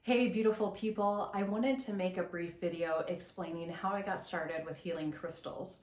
Hey, beautiful people. I wanted to make a brief video explaining how I got started with healing crystals.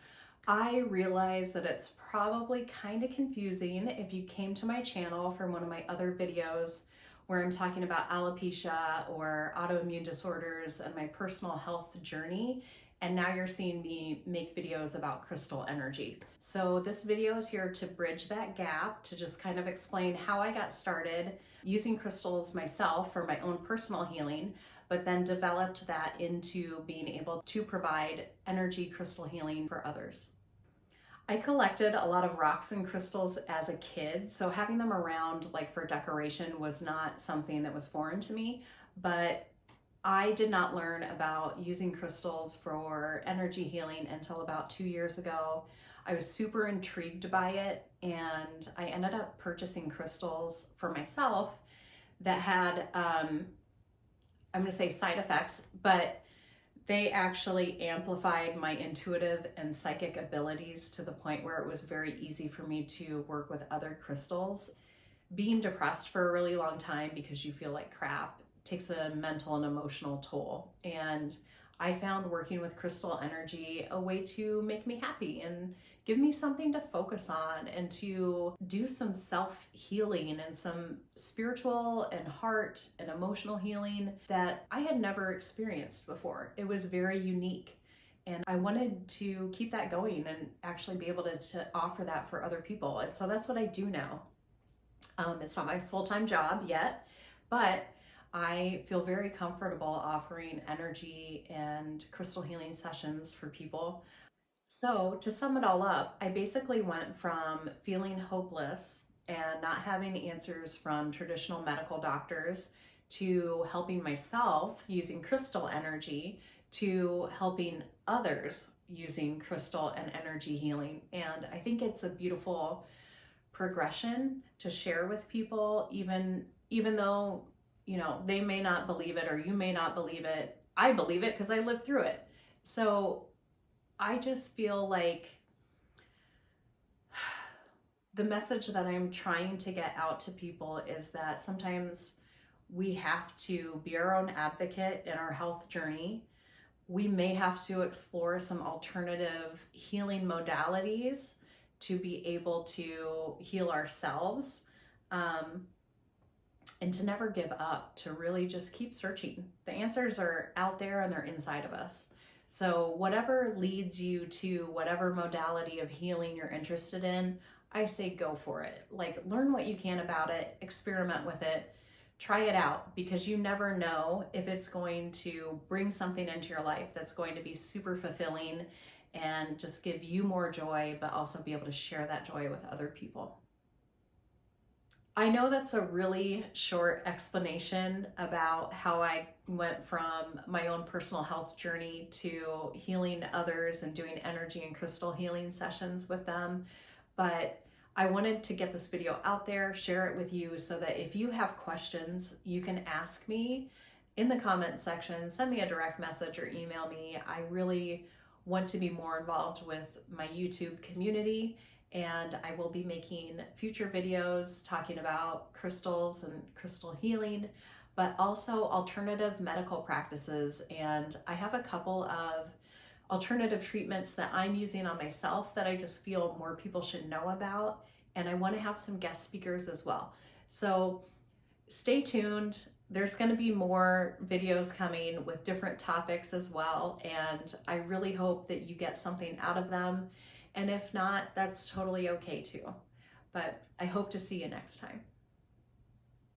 I realize that it's probably kind of confusing if you came to my channel from one of my other videos where I'm talking about alopecia or autoimmune disorders and my personal health journey. And now you're seeing me make videos about crystal energy. So this video is here to bridge that gap, to just kind of explain how I got started using crystals myself for my own personal healing, but then developed that into being able to provide energy crystal healing for others. I collected a lot of rocks and crystals as a kid, so having them around like for decoration was not something that was foreign to me, but I did not learn about using crystals for energy healing until about 2 years ago. I was super intrigued by it, and I ended up purchasing crystals for myself that had, I'm going to say side effects, but they actually amplified my intuitive and psychic abilities to the point where it was very easy for me to work with other crystals. Being depressed for a really long time because you feel like crap takes a mental and emotional toll. And I found working with crystal energy a way to make me happy and give me something to focus on and to do some self-healing and some spiritual and heart and emotional healing that I had never experienced before. It was very unique. And I wanted to keep that going and actually be able to offer that for other people. And so that's what I do now. It's not my full-time job yet, but I feel very comfortable offering energy and crystal healing sessions for people. So to sum it all up, I basically went from feeling hopeless and not having answers from traditional medical doctors to helping myself using crystal energy to helping others using crystal and energy healing. And I think it's a beautiful progression to share with people, even though, you know, they may not believe it or you may not believe it. I believe it because I lived through it. So I just feel like the message that I'm trying to get out to people is that sometimes we have to be our own advocate in our health journey. We may have to explore some alternative healing modalities to be able to heal ourselves, and to never give up, to really just keep searching. The answers are out there and they're inside of us. So whatever leads you to whatever modality of healing you're interested in, I say go for it. Like, learn what you can about it, experiment with it, try it out, because you never know if it's going to bring something into your life that's going to be super fulfilling and just give you more joy, but also be able to share that joy with other people. I know that's a really short explanation about how I went from my own personal health journey to healing others and doing energy and crystal healing sessions with them, but I wanted to get this video out there, share it with you so that if you have questions, you can ask me in the comment section, send me a direct message or email me. I really want to be more involved with my YouTube community, and I will be making future videos talking about crystals and crystal healing, but also alternative medical practices. And I have a couple of alternative treatments that I'm using on myself that I just feel more people should know about. And I want to have some guest speakers as well. So stay tuned. There's going to be more videos coming with different topics as well. And I really hope that you get something out of them. And if not, that's totally okay too. But I hope to see you next time.